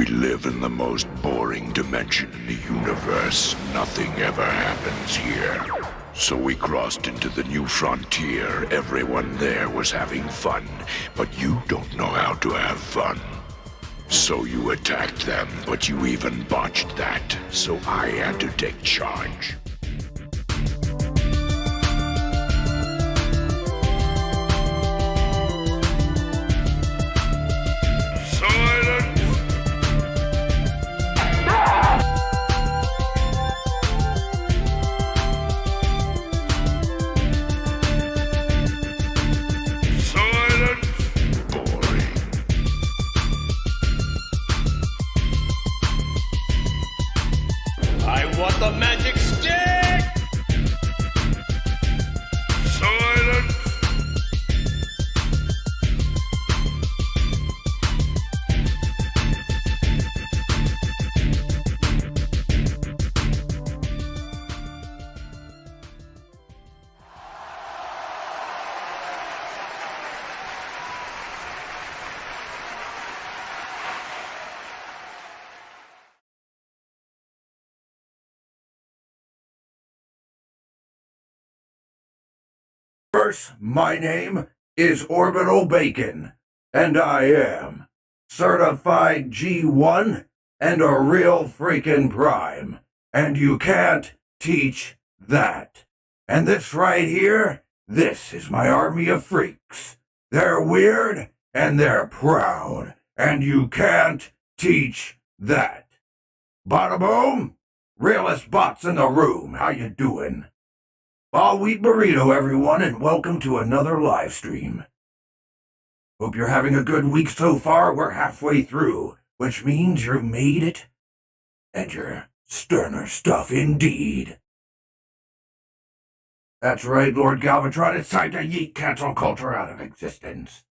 live in the most boring dimension in the universe. Nothing ever happens here. So we crossed into the new frontier. Everyone there was having fun, but you don't know how to have fun. So you attacked them, but you even botched that. So I had to take charge. The magic stick! Silence! First, my name is Orbital Bacon, and I am certified G1 and a real freaking prime, and you can't teach that. And this right here, this is my army of freaks. They're weird and they're proud, and you can't teach that. Bada boom, realest bots in the room, how you doing? All wheat burrito, everyone, and welcome to another live stream. Hope you're having a good week so far. We're halfway through, which means you made it, and you're sterner stuff indeed. That's right, Lord Galvatron, it's time to yeet cancel culture out of existence.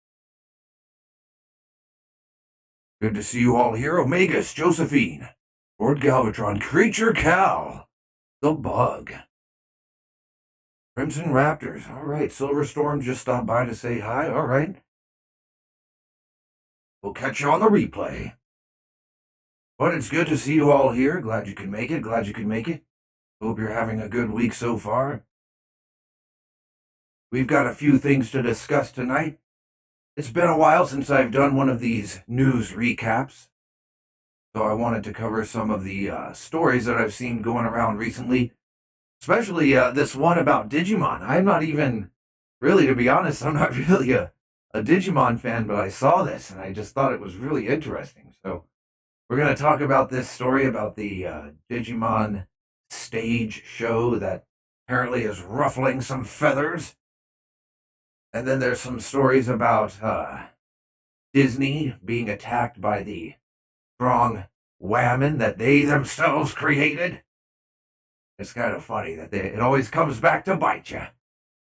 Good to see you all here. Omegas, Josephine, Lord Galvatron, Creature Cal, The Bug, Crimson Raptors. All right, Silver Storm just stopped by to say hi. All right. We'll catch you on the replay. But it's good to see you all here. Glad you could make it. Glad you could make it. Hope you're having a good week so far. We've got a few things to discuss tonight. It's been a while since I've done one of these news recaps. So I wanted to cover some of the stories that I've seen going around recently. Especially this one about Digimon. I'm not even, really, to be honest, I'm not really a Digimon fan, but I saw this and I just thought it was really interesting. So we're going to talk about this story about the Digimon stage show that apparently is ruffling some feathers. And then there's some stories about Disney being attacked by the strong whammon that they themselves created. It's kind of funny that it always comes back to bite you.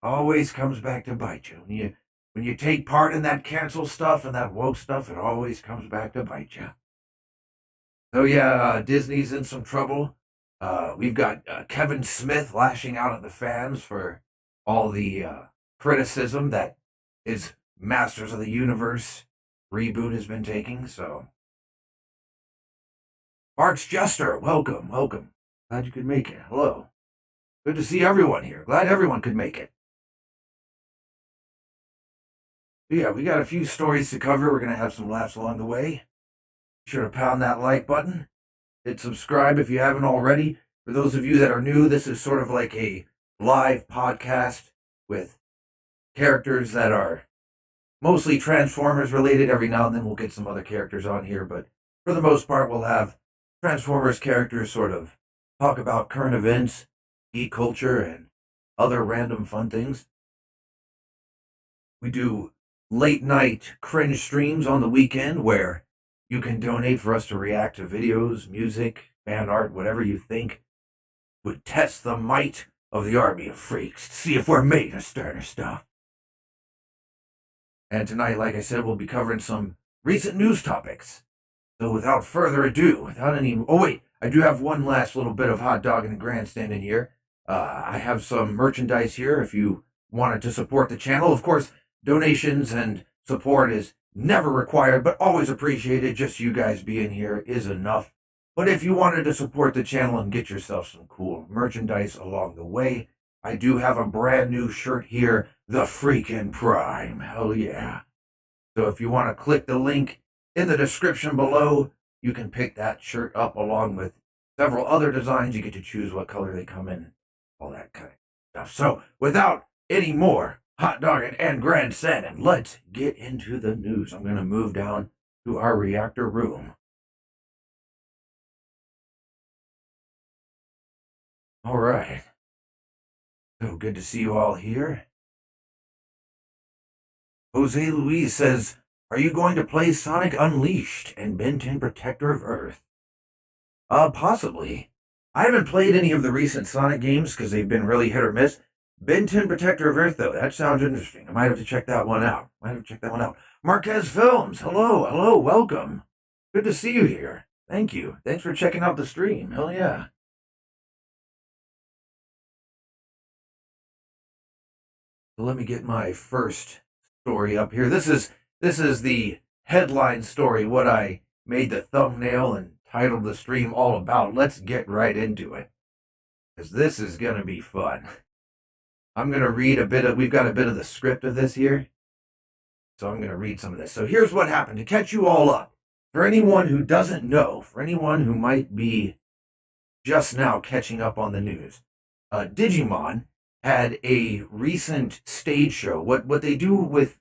Always comes back to bite you. When you take part in that cancel stuff and that woke stuff, it always comes back to bite you. So yeah, Disney's in some trouble. We've got Kevin Smith lashing out at the fans for all the criticism that his Masters of the Universe reboot has been taking. So, March Jester, welcome. Glad you could make it. Hello. Good to see everyone here. Glad everyone could make it. Yeah, we got a few stories to cover. We're going to have some laughs along the way. Be sure to pound that like button. Hit subscribe if you haven't already. For those of you that are new, this is sort of like a live podcast with characters that are mostly Transformers related. Every now and then we'll get some other characters on here, but for the most part we'll have Transformers characters sort of talk about current events, geek culture, and other random fun things. We do late night cringe streams on the weekend where you can donate for us to react to videos, music, fan art, whatever you think would test the might of the army of freaks to see if we're made of sterner stuff. And tonight, like I said, we'll be covering some recent news topics. So without further ado, I do have one last little bit of hot dog in the grandstand in here. I have some merchandise here if you wanted to support the channel. Of course, donations and support is never required, but always appreciated. Just you guys being here is enough. But if you wanted to support the channel and get yourself some cool merchandise along the way, I do have a brand new shirt here, the freaking Prime. Hell yeah. So if you want to click the link in the description below, you can pick that shirt up along with several other designs. You get to choose what color they come in, all that kind of stuff. So without any more hot dogging and grandstanding, let's get into the news. I'm going to move down to our reactor room. All right. So good to see you all here. Jose Luis says, are you going to play Sonic Unleashed and Ben 10 Protector of Earth? Possibly. I haven't played any of the recent Sonic games because they've been really hit or miss. Ben 10 Protector of Earth, though, that sounds interesting. I might have to check that one out. Marquez Films, hello, welcome. Good to see you here. Thank you. Thanks for checking out the stream. Hell yeah. So let me get my first story up here. This is the headline story, what I made the thumbnail and titled the stream all about. Let's get right into it, because this is going to be fun. I'm going to read we've got a bit of the script of this here, so I'm going to read some of this. So here's what happened, to catch you all up. For anyone who doesn't know, for anyone who might be just now catching up on the news, Digimon had a recent stage show. What they do with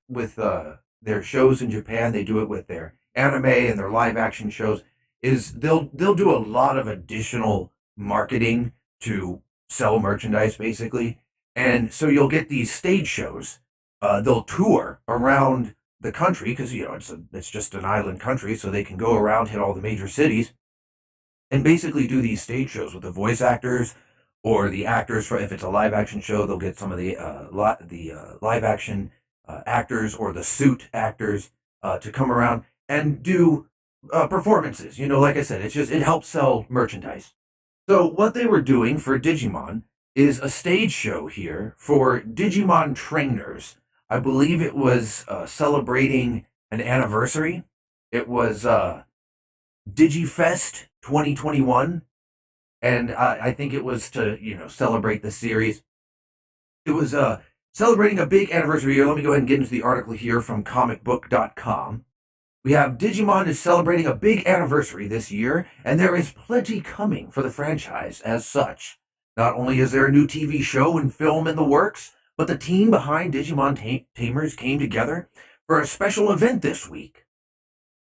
their shows in Japan, they do it with their anime and their live action shows, is they'll do a lot of additional marketing to sell merchandise, basically. And so you'll get these stage shows. They'll tour around the country because, you know, it's just an island country, so they can go around, hit all the major cities, and basically do these stage shows with the voice actors or the actors. For if it's a live action show, they'll get some of the live action actors or the suit actors to come around and do performances. You know, like I said, it helps sell merchandise. So what they were doing for Digimon is a stage show here for Digimon trainers. I believe it was celebrating an anniversary. It was DigiFest 2021, and I think it was to, you know, celebrate the series. It was celebrating a big anniversary here. Let me go ahead and get into the article here from comicbook.com. We have Digimon is celebrating a big anniversary this year, and there is plenty coming for the franchise as such. Not only is there a new TV show and film in the works, but the team behind Digimon Tamers came together for a special event this week.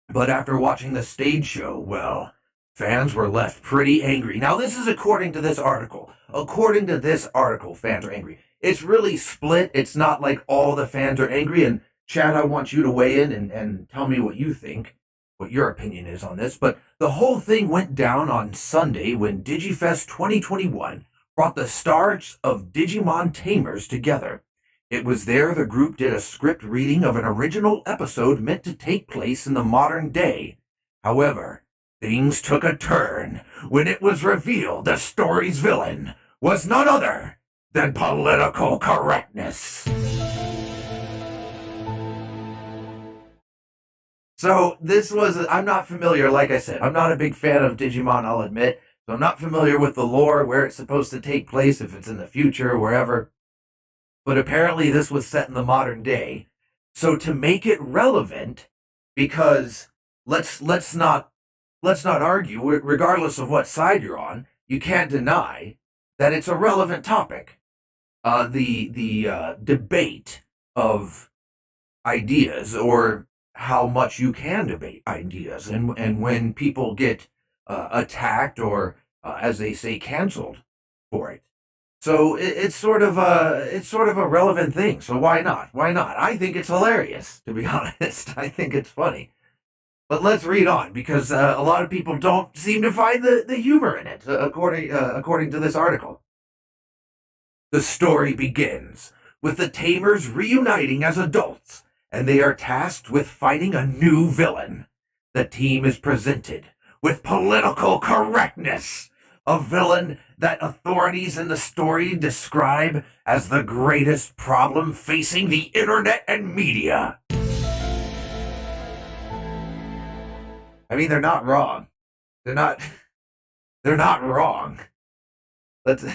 But after watching the stage show, well, fans were left pretty angry. Now, this is according to this article. According to this article, fans are angry. It's really split. It's not like all the fans are angry. And Chad, I want you to weigh in and tell me what you think, what your opinion is on this. But the whole thing went down on Sunday when DigiFest 2021 brought the stars of Digimon Tamers together. It was there the group did a script reading of an original episode meant to take place in the modern day. However, things took a turn when it was revealed the story's villain was none other than political correctness. So this was, I'm not familiar, like I said, I'm not a big fan of Digimon, I'll admit. So I'm not familiar with the lore, where it's supposed to take place, if it's in the future or wherever. But apparently this was set in the modern day. So to make it relevant, because let's not argue, regardless of what side you're on, you can't deny that it's a relevant topic. The debate of ideas, or how much you can debate ideas, and when people get attacked or, as they say, canceled for it. So it's sort of a relevant thing. So why not? Why not? I think it's hilarious, to be honest. I think it's funny. But let's read on, because a lot of people don't seem to find the humor in it, according to this article. The story begins with the Tamers reuniting as adults, and they are tasked with fighting a new villain. The team is presented with political correctness, a villain that authorities in the story describe as the greatest problem facing the internet and media. I mean, they're not wrong. They're not. They're not wrong. Let's.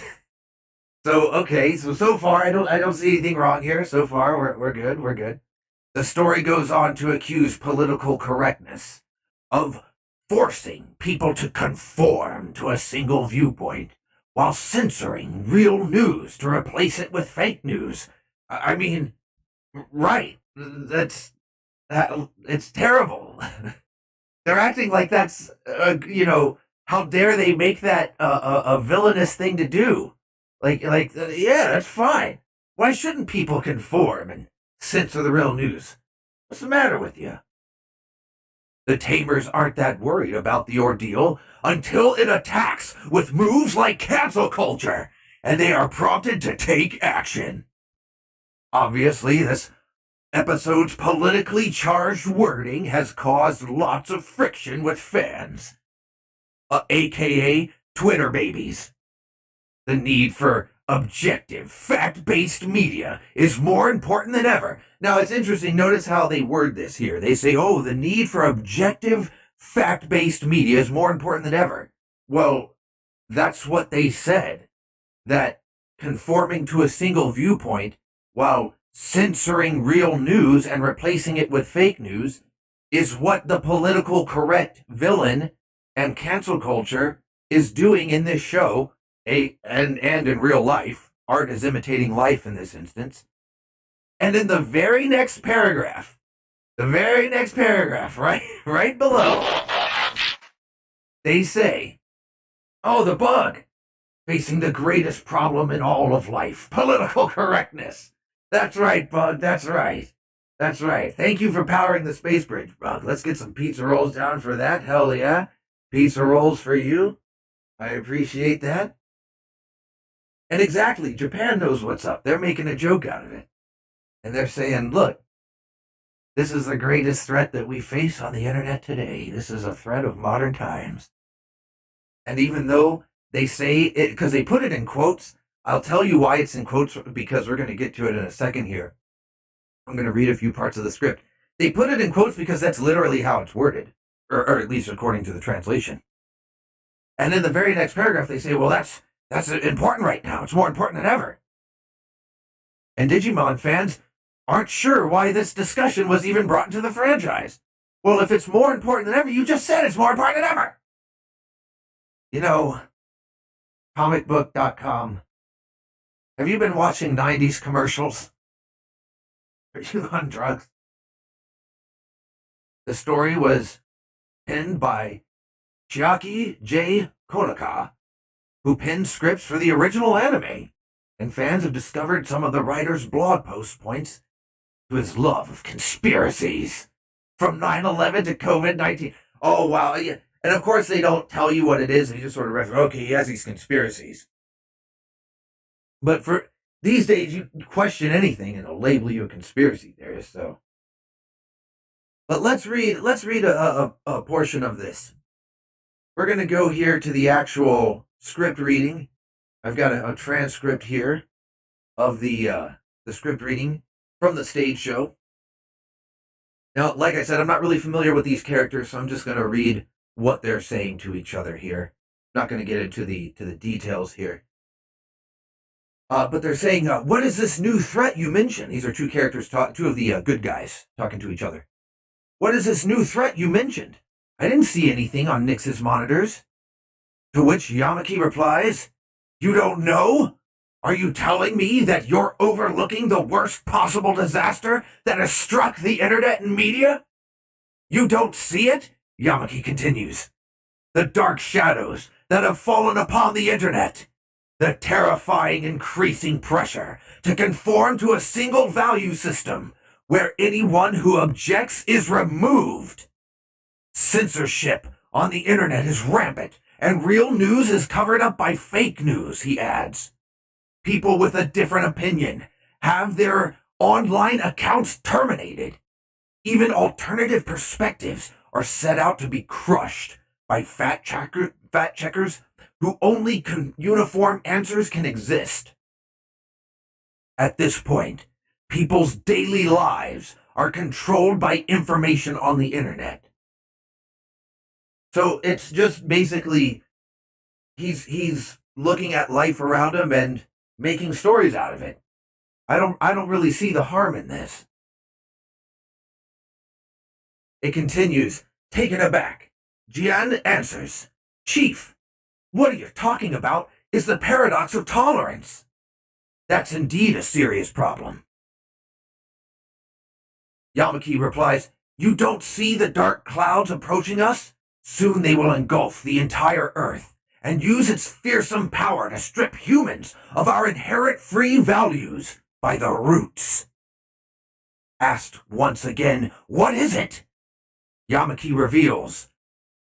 So far I don't see anything wrong here. So far we're good. We're good. The story goes on to accuse political correctness of forcing people to conform to a single viewpoint while censoring real news to replace it with fake news. I mean, right? It's terrible. They're acting like that's how dare they make that a villainous thing to do? Yeah, that's fine. Why shouldn't people conform and censor the real news? What's the matter with you? The Tamers aren't that worried about the ordeal until it attacks with moves like cancel culture, and they are prompted to take action. Obviously, this episode's politically charged wording has caused lots of friction with fans, aka Twitter babies. The need for objective, fact-based media is more important than ever. Now, it's interesting. Notice how they word this here. They say, oh, the need for objective, fact-based media is more important than ever. Well, that's what they said. That conforming to a single viewpoint while censoring real news and replacing it with fake news is what the political correct villain and cancel culture is doing in this show. And in real life, art is imitating life in this instance. And in the very next paragraph, right below, they say, oh, the bug, facing the greatest problem in all of life, political correctness. That's right, Bug, that's right. That's right. Thank you for powering the space bridge, Bug. Let's get some pizza rolls down for that. Hell yeah. Pizza rolls for you. I appreciate that. And exactly, Japan knows what's up. They're making a joke out of it. And they're saying, look, this is the greatest threat that we face on the internet today. This is a threat of modern times. And even though they say it, because they put it in quotes, I'll tell you why it's in quotes, because we're going to get to it in a second here. I'm going to read a few parts of the script. They put it in quotes because that's literally how it's worded, or at least according to the translation. And in the very next paragraph, they say, well, that's important right now. It's more important than ever. And Digimon fans aren't sure why this discussion was even brought into the franchise. Well, if it's more important than ever, you just said it's more important than ever. You know, comicbook.com. Have you been watching 90s commercials? Are you on drugs? The story was penned by W0KE, who penned scripts for the original anime, and fans have discovered some of the writer's blog post points to his love of conspiracies, from 9/11 to COVID-19. Oh, wow. Yeah. And of course, they don't tell you what it is, and you just sort of refer, okay, he has these conspiracies. But for these days, you question anything, and they'll label you a conspiracy theorist, so. But let's read a portion of this. We're going to go here to the actual script reading. I've got a transcript here of the script reading from the stage show. Now, like I said, I'm not really familiar with these characters, so I'm just going to read what they're saying to each other here. I'm not going to get into the details here. But they're saying, what is this new threat you mentioned? These are two characters, two of the good guys talking to each other. What is this new threat you mentioned? I didn't see anything on Nyx's monitors. To which W0KE replies, you don't know? Are you telling me that you're overlooking the worst possible disaster that has struck the internet and media? You don't see it? W0KE continues. The dark shadows that have fallen upon the internet. The terrifying increasing pressure to conform to a single value system where anyone who objects is removed. Censorship on the internet is rampant, and real news is covered up by fake news, he adds. People with a different opinion have their online accounts terminated. Even alternative perspectives are set out to be crushed by fact checkers who only uniform answers can exist. At this point, people's daily lives are controlled by information on the internet. So it's just basically he's looking at life around him and making stories out of it. I don't really see the harm in this. It continues, taken aback. Jian answers, Chief, what are you talking about is the paradox of tolerance. That's indeed a serious problem. Yamaki replies, you don't see the dark clouds approaching us? Soon they will engulf the entire Earth and use its fearsome power to strip humans of our inherent free values by the roots. Asked once again, what is it? Yamaki reveals,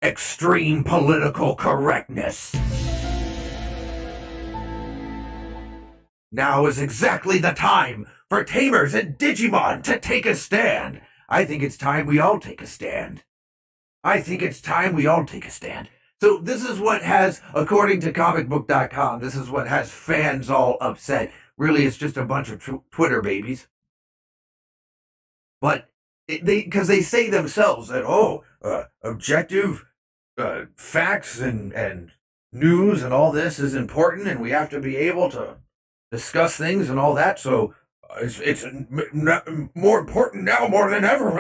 extreme political correctness. Now is exactly the time for Tamers and Digimon to take a stand. I think it's time we all take a stand. So this is what has, according to comicbook.com, this is what has fans all upset. Really, it's just a bunch of Twitter babies. But because they say themselves that, objective facts and news and all this is important, and we have to be able to discuss things and all that, so it's more important now more than ever.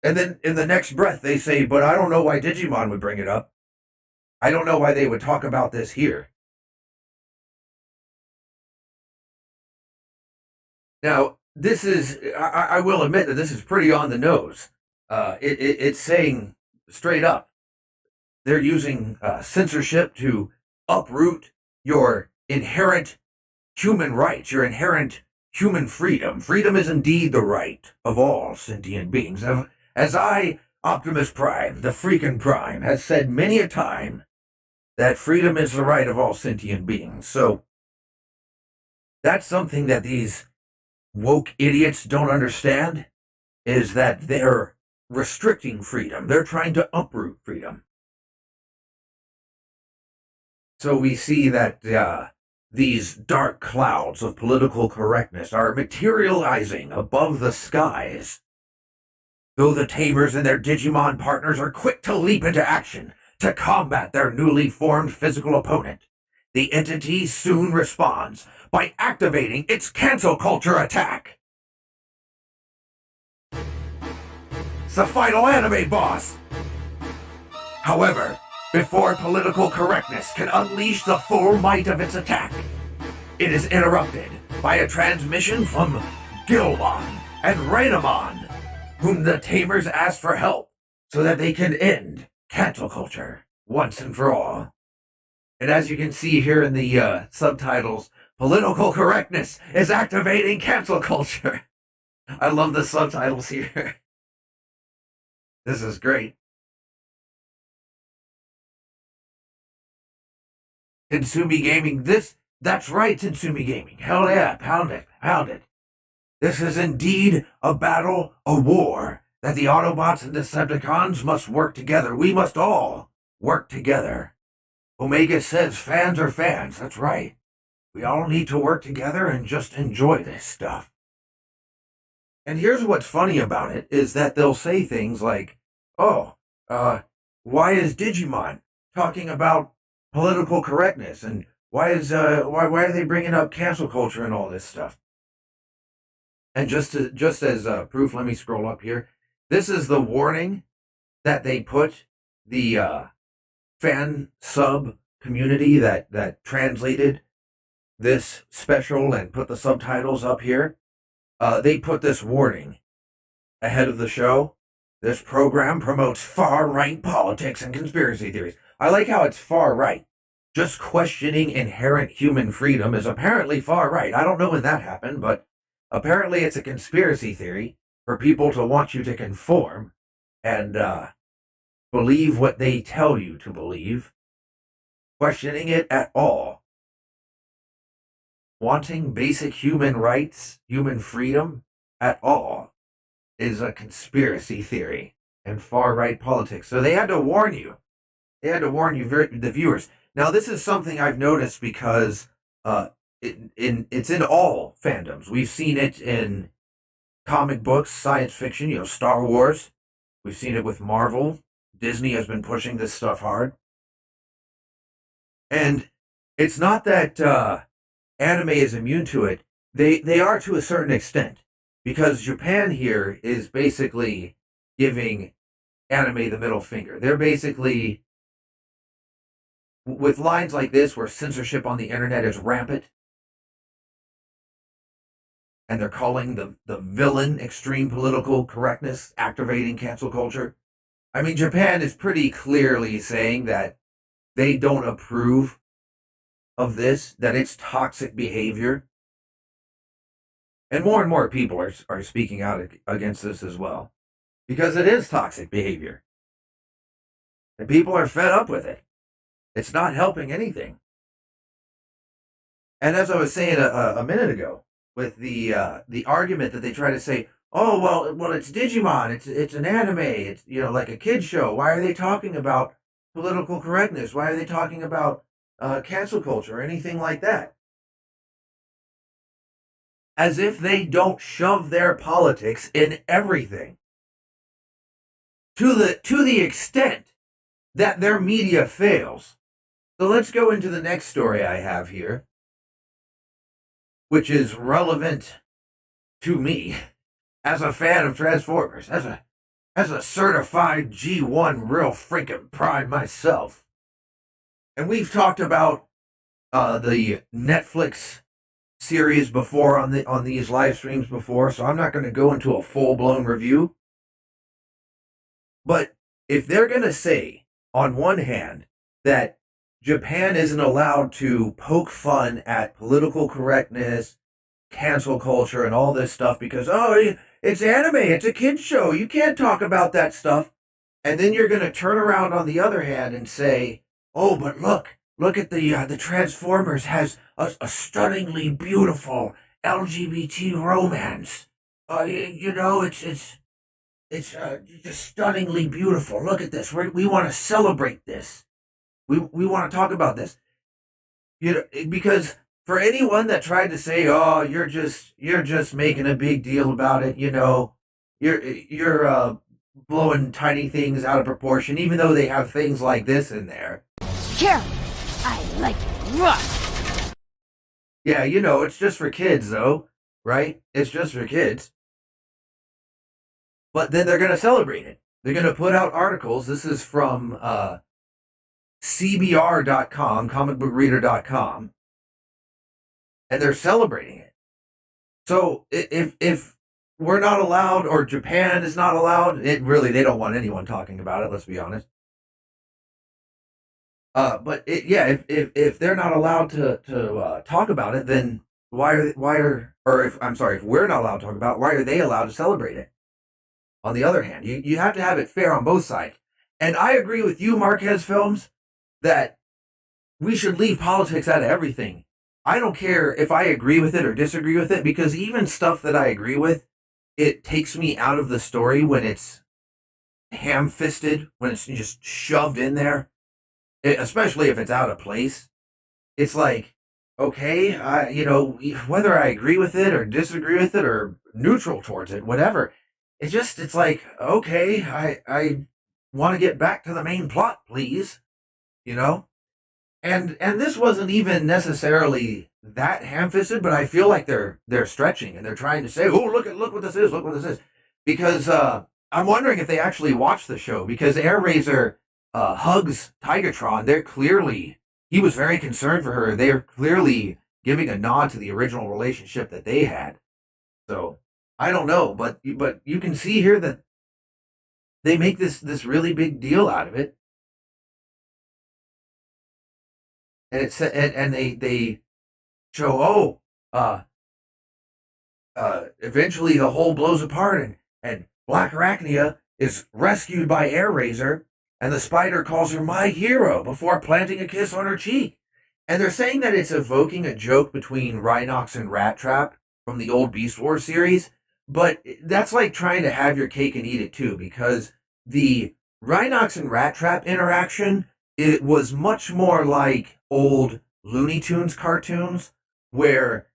And then in the next breath they say, but I don't know why Digimon would bring it up. I don't know why they would talk about this here. Now, this is, I will admit that this is pretty on the nose. It's saying straight up, they're using censorship to uproot your inherent human rights, your inherent human freedom. Freedom is indeed the right of all sentient beings. As I, Optimus Prime, the freaking Prime, has said many a time, that freedom is the right of all sentient beings. So, that's something that these woke idiots don't understand, is that they're restricting freedom. They're trying to uproot freedom. So we see that these dark clouds of political correctness are materializing above the skies. Though the Tamers and their Digimon partners are quick to leap into action to combat their newly formed physical opponent, the entity soon responds by activating its cancel culture attack. It's the final anime boss! However, before political correctness can unleash the full might of its attack, it is interrupted by a transmission from Gilmon and Rainamon, whom the Tamers ask for help so that they can end cancel culture once and for all. And as you can see here in the subtitles, political correctness is activating cancel culture. I love the subtitles here. This is great. Tatsumi Gaming, that's right, Tatsumi Gaming. Hell yeah, pound it. This is indeed a battle, a war, that the Autobots and Decepticons must work together. We must all work together. Omega says fans are fans, that's right. We all need to work together and just enjoy this stuff. And here's what's funny about it, is that they'll say things like, why is Digimon talking about political correctness, and why are they bringing up cancel culture and all this stuff? And just as proof, let me scroll up here. This is the warning that they put the fan sub community that translated this special and put the subtitles up here. They put this warning ahead of the show. This program promotes far-right politics and conspiracy theories. I like how it's far-right. Just questioning inherent human freedom is apparently far-right. I don't know when that happened, but apparently it's a conspiracy theory for people to want you to conform and believe what they tell you to believe. Questioning it at all. Wanting basic human rights, human freedom at all is a conspiracy theory and far-right politics. So they had to warn you. They had to warn you, the viewers. Now, this is something I've noticed because it's in all fandoms. We've seen it in comic books, science fiction, Star Wars. We've seen it with Marvel, Disney has been pushing this stuff hard. And it's not that anime is immune to it. They are to a certain extent, because Japan here is basically giving anime the middle finger. They're basically, with lines like this where censorship on the internet is rampant, and they're calling the villain extreme political correctness, activating cancel culture. I mean, Japan is pretty clearly saying that they don't approve of this, that it's toxic behavior. And more people are speaking out against this as well, because it is toxic behavior. And people are fed up with it. It's not helping anything. And as I was saying a minute ago, with the argument that they try to say, oh, well, it's Digimon, it's an anime, it's, you know, like a kid's show. Why are they talking about political correctness? Why are they talking about cancel culture or anything like that? As if they don't shove their politics in everything. To the extent that their media fails. So let's go into the next story I have here, which is relevant to me as a fan of Transformers, as a certified G1 real freaking prime myself. And we've talked about the Netflix series before on these live streams before, so I'm not going to go into a full-blown review. But if they're going to say, on one hand, that Japan isn't allowed to poke fun at political correctness, cancel culture, and all this stuff because, oh, it's anime, it's a kid's show, you can't talk about that stuff. And then you're going to turn around on the other hand and say, oh, but look at the Transformers has a stunningly beautiful LGBT romance. You know, it's just stunningly beautiful. Look at this. We want to celebrate this. We want to talk about this. You know, because for anyone that tried to say, "Oh, you're just making a big deal about it," you know, you're blowing tiny things out of proportion, even though they have things like this in there. Careful, I like it rough. Yeah, you know, it's just for kids, though, right? It's just for kids. But then they're going to celebrate it. They're going to put out articles. This is from CBR.com, comicbookreader.com, and they're celebrating it. So if we're not allowed, or Japan is not allowed, they don't want anyone talking about it, let's be honest. But if they're not allowed to talk about it, then if we're not allowed to talk about it, why are they allowed to celebrate it? On the other hand, you have to have it fair on both sides. And I agree with you, Marquez Films, that we should leave politics out of everything. I don't care if I agree with it or disagree with it, because even stuff that I agree with, it takes me out of the story when it's ham-fisted, when it's just shoved in there, especially if it's out of place. It's like, okay, whether I agree with it or disagree with it or neutral towards it, whatever, it's like, okay, I want to get back to the main plot, please, you know? And this wasn't even necessarily that ham-fisted, but I feel like they're stretching and they're trying to say, oh, look what this is, because I'm wondering if they actually watched the show, because AirRaiser hugs Tigatron. He was very concerned for her. They're clearly giving a nod to the original relationship that they had. So I don't know, but you can see here that they make this really big deal out of it. And they show, eventually the whole blows apart and Black Arachnia is rescued by AirRaiser, and the spider calls her my hero before planting a kiss on her cheek. And they're saying that it's evoking a joke between Rhinox and Rat Trap from the old Beast Wars series, but that's like trying to have your cake and eat it too, because the Rhinox and Rat Trap interaction, it was much more like old Looney Tunes cartoons where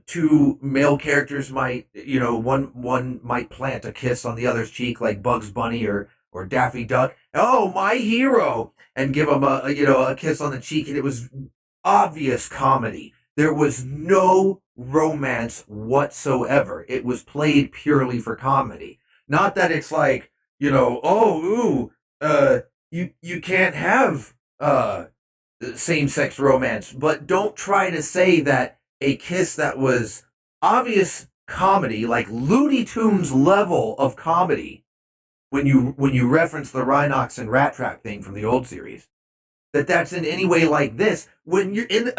two male characters might, one might plant a kiss on the other's cheek, like Bugs Bunny or or Daffy Duck, oh, my hero, and give him a kiss on the cheek. And it was obvious comedy. There was no romance whatsoever. It was played purely for comedy. Not that it's like, you can't have same-sex romance, but don't try to say that a kiss that was obvious comedy, like Looney Tunes level of comedy, when you reference the Rhinox and Rat Trap thing from the old series, that's in any way like this, when you're in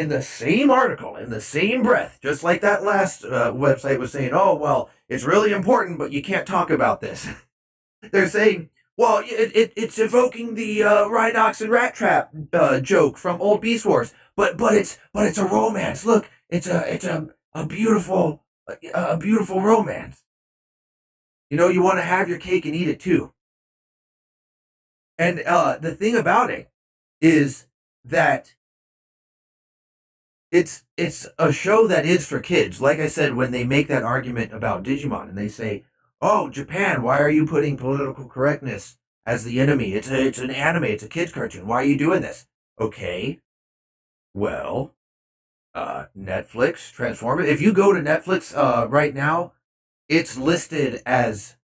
the same article, in the same breath, just like that last website was saying, oh, well, it's really important, but you can't talk about this. They're saying, well, it's evoking the Rhinox and Rat Trap joke from old Beast Wars, but it's a romance. Look, it's a beautiful romance. You want to have your cake and eat it too. And the thing about it is that it's a show that is for kids. Like I said, when they make that argument about Digimon and they say, oh, Japan, why are you putting political correctness as the enemy? It's an anime, it's a kid's cartoon. Why are you doing this? Okay, well, Netflix, Transformers. If you go to Netflix right now, it's listed as,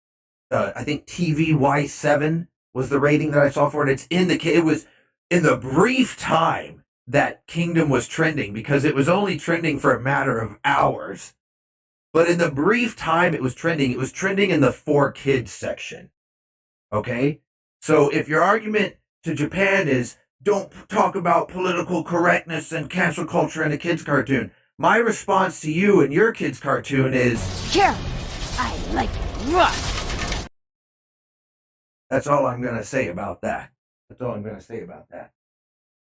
I think TVY7 was the rating that I saw for it. It was in the brief time that Kingdom was trending, because it was only trending for a matter of hours. But in the brief time it was trending in the for kids section. Okay? So if your argument to Japan is, don't talk about political correctness and cancel culture in a kid's cartoon, my response to you and your kid's cartoon is, Carol, I like it rough. That's all I'm going to say about that.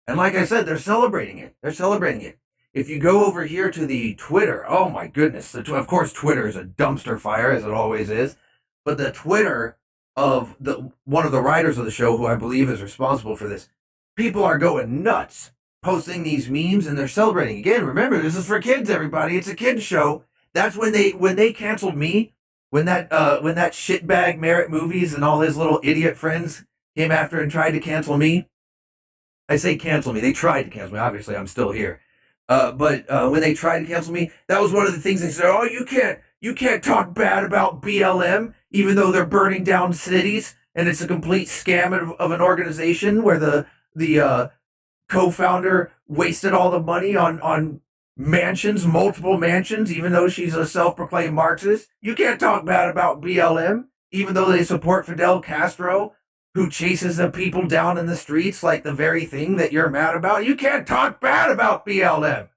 And like I said, they're celebrating it. If you go over here to the Twitter, oh my goodness. Of course, Twitter is a dumpster fire, as it always is. But the Twitter of one of the writers of the show, who I believe is responsible for this, people are going nuts, posting these memes, and they're celebrating. Again, remember, this is for kids, everybody. It's a kids show. That's when they canceled me, when that shitbag Merritt Movies and all his little idiot friends came after and tried to cancel me. I say cancel me. They tried to cancel me. Obviously, I'm still here. But when they tried to cancel me, that was one of the things they said, oh, you can't talk bad about BLM, even though they're burning down cities, and it's a complete scam of an organization where the co-founder wasted all the money on mansions, multiple mansions, even though she's a self-proclaimed Marxist. You can't talk bad about BLM, even though they support Fidel Castro, who chases the people down in the streets like the very thing that you're mad about. You can't talk bad about BLM.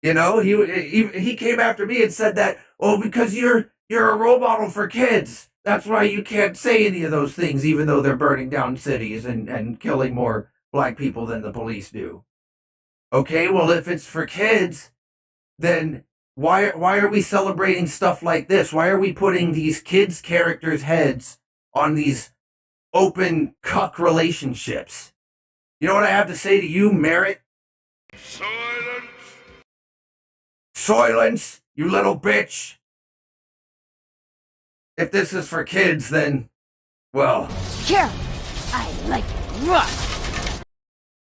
He came after me and said that, oh, because you're a role model for kids. That's why you can't say any of those things, even though they're burning down cities and killing more black people than the police do. Okay, well, if it's for kids, then why are we celebrating stuff like this? Why are we putting these kids' characters' heads on these open cuck relationships? You know what I have to say to you, Merritt? Silence, you little bitch. If this is for kids, then, well... Carol, I like it rough.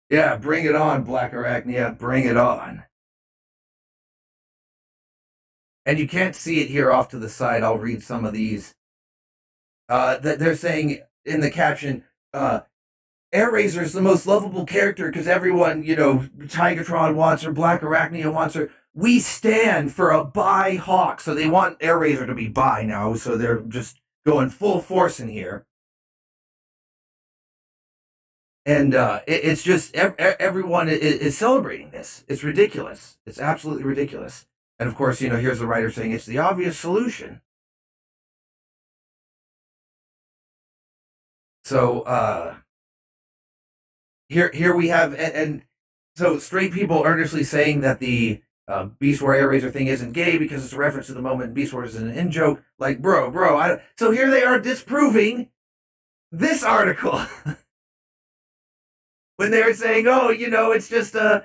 Yeah, bring it on, Black Arachnia, bring it on. And you can't see it here off to the side. I'll read some of these. They're saying in the caption, Airazor is the most lovable character because everyone, Tigatron wants her, Black Arachnia wants her. We stand for a bi hawk. So they want Airazor to be bi now, so they're just going full force in here. And it's just everyone is celebrating this. It's ridiculous. It's absolutely ridiculous. And of course, here's the writer saying it's the obvious solution. So here we have, and so straight people earnestly saying that the Beast War Airazor thing isn't gay because it's a reference to the moment Beast Wars is an in-joke. Like, bro. So here they are disproving this article. When they were saying, oh, it's just a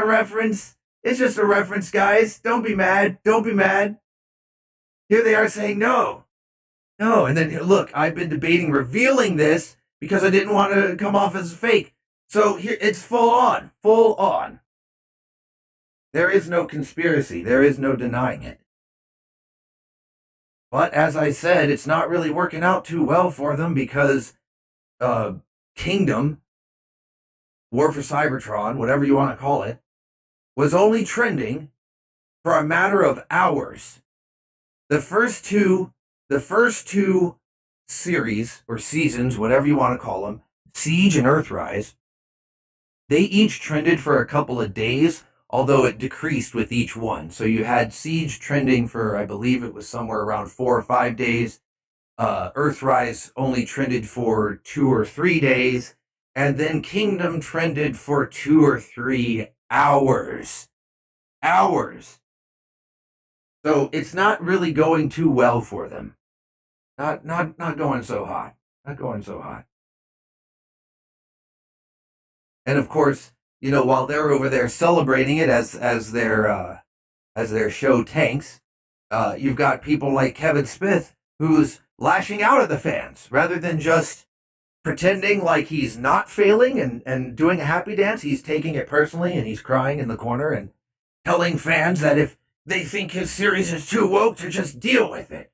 reference. It's just a reference, guys. Don't be mad. Here they are saying, no, No, and then look, I've been debating revealing this because I didn't want to come off as fake. So here, it's full on, full on. There is no conspiracy. There is no denying it. But as I said, it's not really working out too well for them because Kingdom, War for Cybertron, whatever you want to call it, was only trending for a matter of hours. The first two series or seasons, whatever you want to call them, Siege and Earthrise, they each trended for a couple of days, although it decreased with each one. So you had Siege trending for, I believe it was somewhere around 4 or 5 days. Earthrise only trended for 2 or 3 days. And then Kingdom trended for 2 or 3 hours. Hours. So it's not really going too well for them. Not going so hot. Not going so hot. And of course, you know, while they're over there celebrating it as their show tanks, you've got people like Kevin Smith who's lashing out at the fans rather than just pretending like he's not failing and doing a happy dance. He's taking it personally and he's crying in the corner and telling fans that if they think his series is too woke to just deal with it.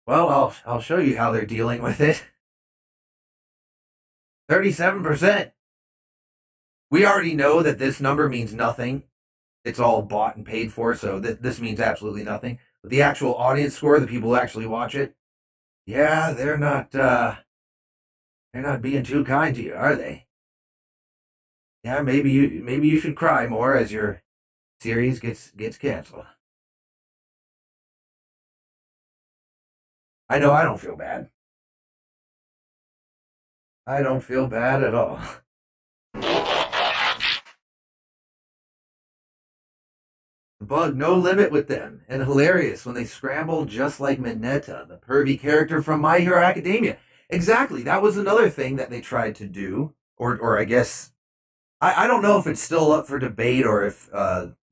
Well, I'll show you how they're dealing with it. 37%. We already know that this number means nothing. It's all bought and paid for, so this means absolutely nothing. But the actual audience score, the people who actually watch it, yeah, they're not being too kind to you, are they? Yeah, maybe you should cry more as your series gets canceled. I know I don't feel bad. I don't feel bad at all. Bug, no limit with them, and hilarious when they scramble just like Mineta, the pervy character from My Hero Academia. Exactly, that was another thing that they tried to do, or I guess, I don't know if it's still up for debate or if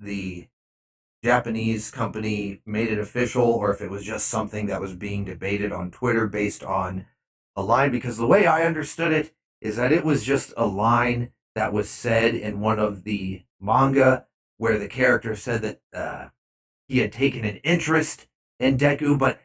the Japanese company made it official or if it was just something that was being debated on Twitter based on a line, because the way I understood it is that it was just a line that was said in one of the manga where the character said that he had taken an interest in Deku, but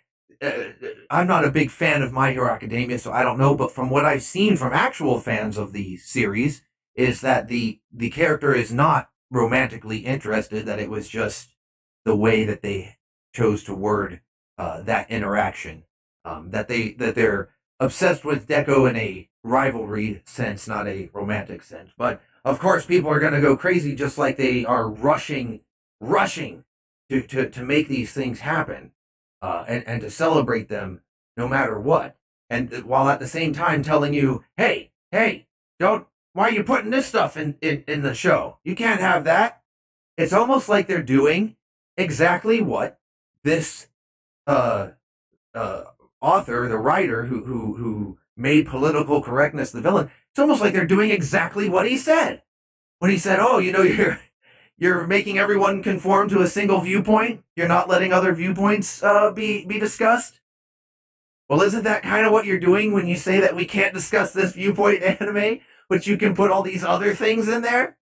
I'm not a big fan of My Hero Academia, so I don't know, but from what I've seen from actual fans of the series is that the character is not romantically interested, that it was just the way that they chose to word that interaction, that they're obsessed with Deku in a rivalry sense, not a romantic sense. But of course, people are going to go crazy, just like they are rushing to make these things happen, and to celebrate them no matter what. And while at the same time telling you, hey, why are you putting this stuff in the show? You can't have that. It's almost like they're doing exactly what this author, the writer who made political correctness the villain. It's almost like they're doing exactly what he said. When he said, oh, you know, you're making everyone conform to a single viewpoint. You're not letting other viewpoints be discussed. Well, isn't that kind of what you're doing when you say that we can't discuss this viewpoint anime, but you can put all these other things in there?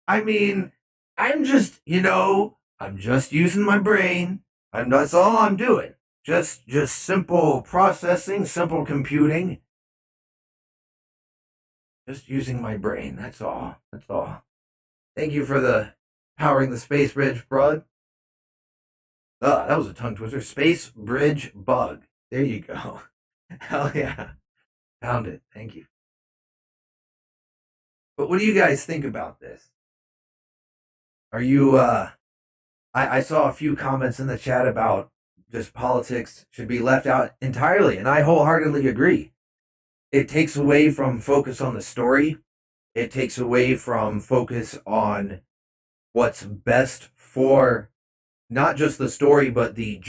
I mean, I'm just using my brain. That's all I'm doing. Just simple processing, simple computing. Just using my brain. That's all. Thank you for the powering the space bridge, bud. That was a tongue twister. Space bridge bug. There you go. Hell yeah. Found it. Thank you. But what do you guys think about this? Are you, I saw a few comments in the chat about just politics should be left out entirely, and I wholeheartedly agree. It takes away from focus on the story. It takes away from focus on what's best for not just the story, but the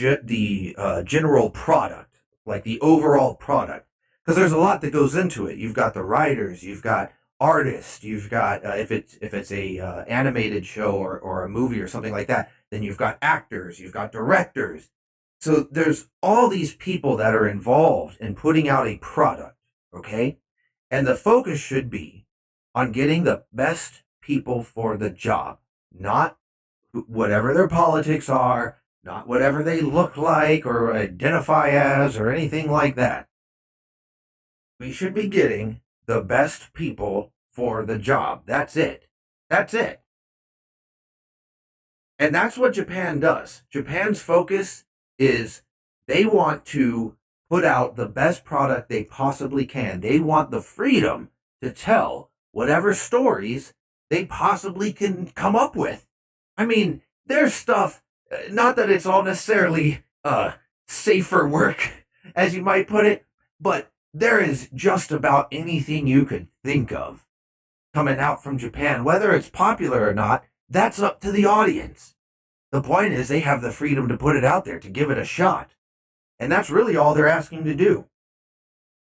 general product, like the overall product. Because there's a lot that goes into it. You've got the writers, you've got artists, you've got if it's a animated show or a movie or something like that, then you've got actors, you've got directors. So there's all these people that are involved in putting out a product, okay? And the focus should be on getting the best people for the job, not whatever their politics are, not whatever they look like or identify as or anything like that. We should be getting the best people for the job. That's it. That's it. And that's what Japan does. Japan's focus is they want to put out the best product they possibly can. They want the freedom to tell whatever stories they possibly can come up with. I mean, there's stuff, not that it's all necessarily safer work, as you might put it, but there is just about anything you could think of coming out from Japan. Whether it's popular or not, that's up to the audience. The point is they have the freedom to put it out there, to give it a shot. And that's really all they're asking to do.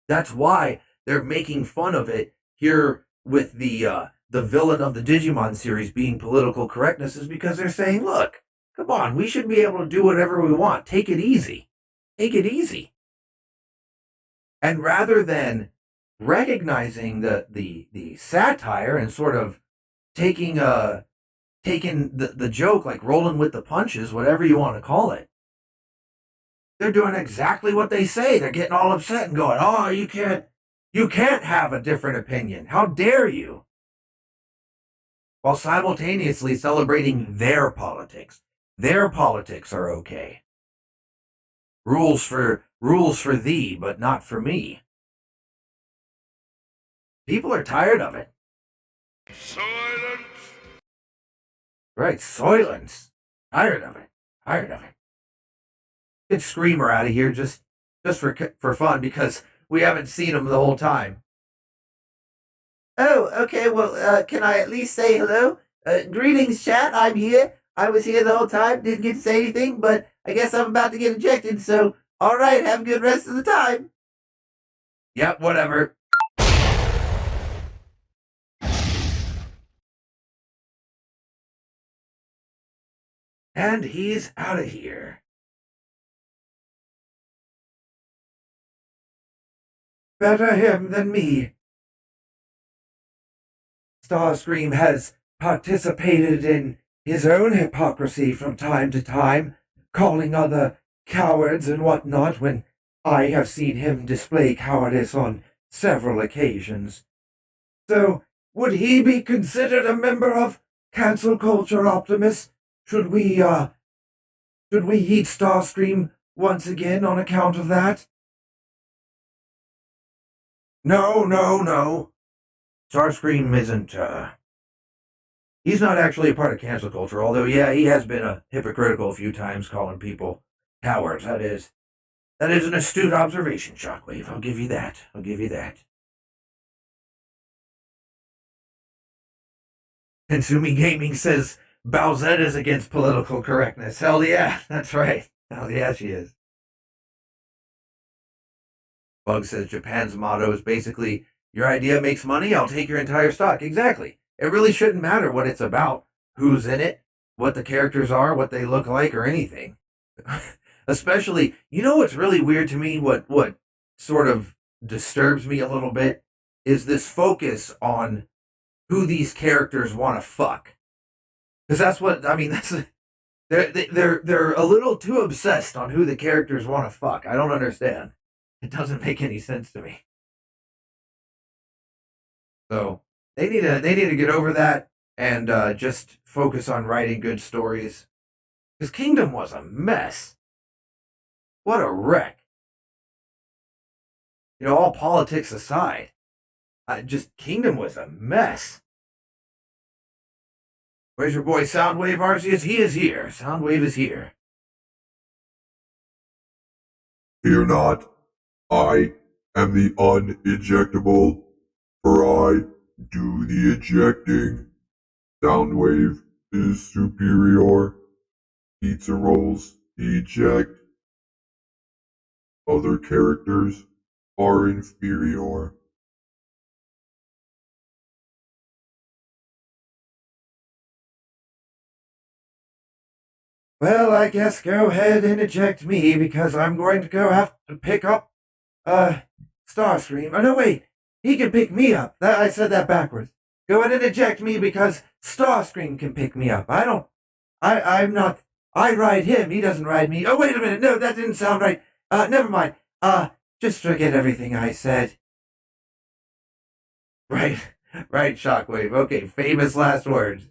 That's why they're making fun of it here with the villain of the Digimon series being political correctness, is because they're saying, look, come on, we should be able to do whatever we want. Take it easy. Take it easy. And rather than recognizing the satire and sort of taking the joke, like rolling with the punches, whatever you want to call it, they're doing exactly what they say. They're getting all upset and going, oh, you can't have a different opinion. How dare you? While simultaneously celebrating their politics. Their politics are okay. Rules for thee, but not for me. People are tired of it. Silence! Right, silence. Tired of it. Tired of it. Get Screamer out of here just for fun, because we haven't seen him the whole time. Oh, okay, well, can I at least say hello? Greetings, chat, I'm here. I was here the whole time, didn't get to say anything, but I guess I'm about to get ejected, so alright, have a good rest of the time. Yep, whatever. And he's out of here. Better him than me. Starscream has participated in his own hypocrisy from time to time, calling other cowards and whatnot, when I have seen him display cowardice on several occasions. So, would he be considered a member of cancel culture, Optimus? Should we heat Starscream once again on account of that? No. Starscream isn't, he's not actually a part of cancel culture, although, yeah, he has been hypocritical a few times, calling people cowards. That is an astute observation, Shockwave. I'll give you that. Consumi Gaming says Bowsette is against political correctness. Hell yeah, that's right. Hell yeah, she is. Bug says Japan's motto is basically, your idea makes money, I'll take your entire stock. Exactly. It really shouldn't matter what it's about, who's in it, what the characters are, what they look like, or anything. Especially, you know what's really weird to me, what sort of disturbs me a little bit, is this focus on who these characters want to fuck. Because that's what, I mean, they're a little too obsessed on who the characters want to fuck. I don't understand. It doesn't make any sense to me. So they need to get over that and just focus on writing good stories. Because Kingdom was a mess. What a wreck. You know, all politics aside, just Kingdom was a mess. Where's your boy Soundwave, Arceus? He is here. Soundwave is here. Fear not. I am the unejectable, for I do the ejecting. Soundwave is superior. Pizza rolls eject. Other characters are inferior. Well, I guess go ahead and eject me because I'm going to go have to pick up, Starscream. Oh, no, wait. He can pick me up. I said that backwards. Go ahead and eject me because Starscream can pick me up. I'm not, I ride him. He doesn't ride me. Oh, wait a minute. No, that didn't sound right. Never mind. Just forget everything I said. Right, Shockwave. Okay, famous last words.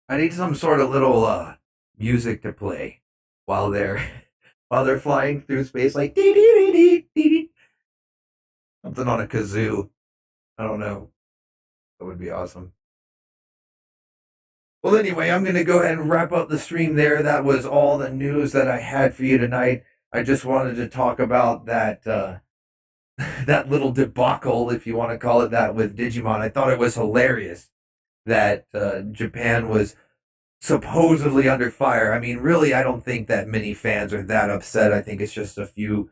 I need some sort of little music to play while they're flying through space, like dee dee dee dee dee. Something on a kazoo. I don't know. That would be awesome. Well, anyway, I'm going to go ahead and wrap up the stream there. That was all the news that I had for you tonight. I just wanted to talk about that that little debacle, if you want to call it that, with Digimon. I thought it was hilarious that Japan was supposedly under fire. I mean, really, I don't think that many fans are that upset. I think it's just a few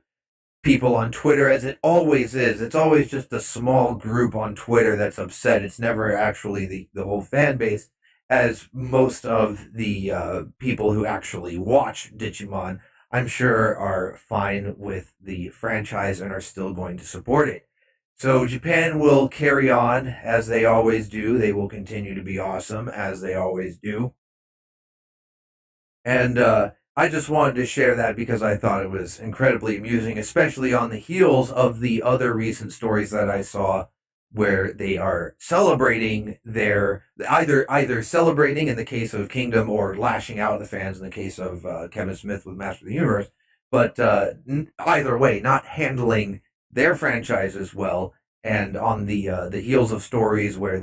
people on Twitter, as it always is. It's always just a small group on Twitter that's upset. It's never actually the whole fan base, as most of the people who actually watch Digimon, I'm sure, are fine with the franchise and are still going to support it. So Japan will carry on as they always do. They will continue to be awesome as they always do. And I just wanted to share that because I thought it was incredibly amusing, especially on the heels of the other recent stories that I saw where they are celebrating their, either celebrating in the case of Kingdom or lashing out at the fans in the case of Kevin Smith with Master of the Universe. But either way, not handling their franchises well, and on the heels of stories where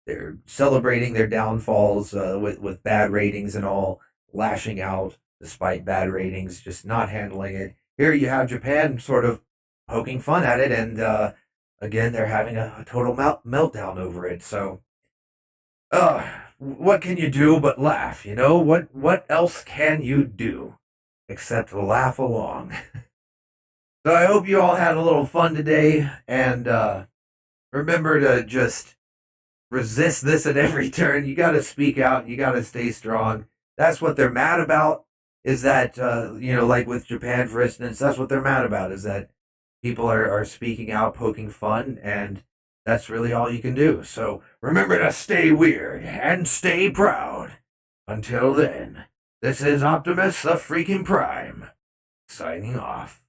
they're celebrating their downfalls with bad ratings and all, lashing out despite bad ratings, just not handling it. Here you have Japan sort of poking fun at it, and again, they're having a total meltdown over it. So, what can you do but laugh? You know, what else can you do except laugh along? So I hope you all had a little fun today, and remember to just resist this at every turn. You got to speak out. You got to stay strong. That's what they're mad about, is that, like with Japan, for instance, that's what they're mad about, is that people are speaking out, poking fun, and that's really all you can do. So remember to stay weird and stay proud. Until then, this is Optimus the freaking Prime, signing off.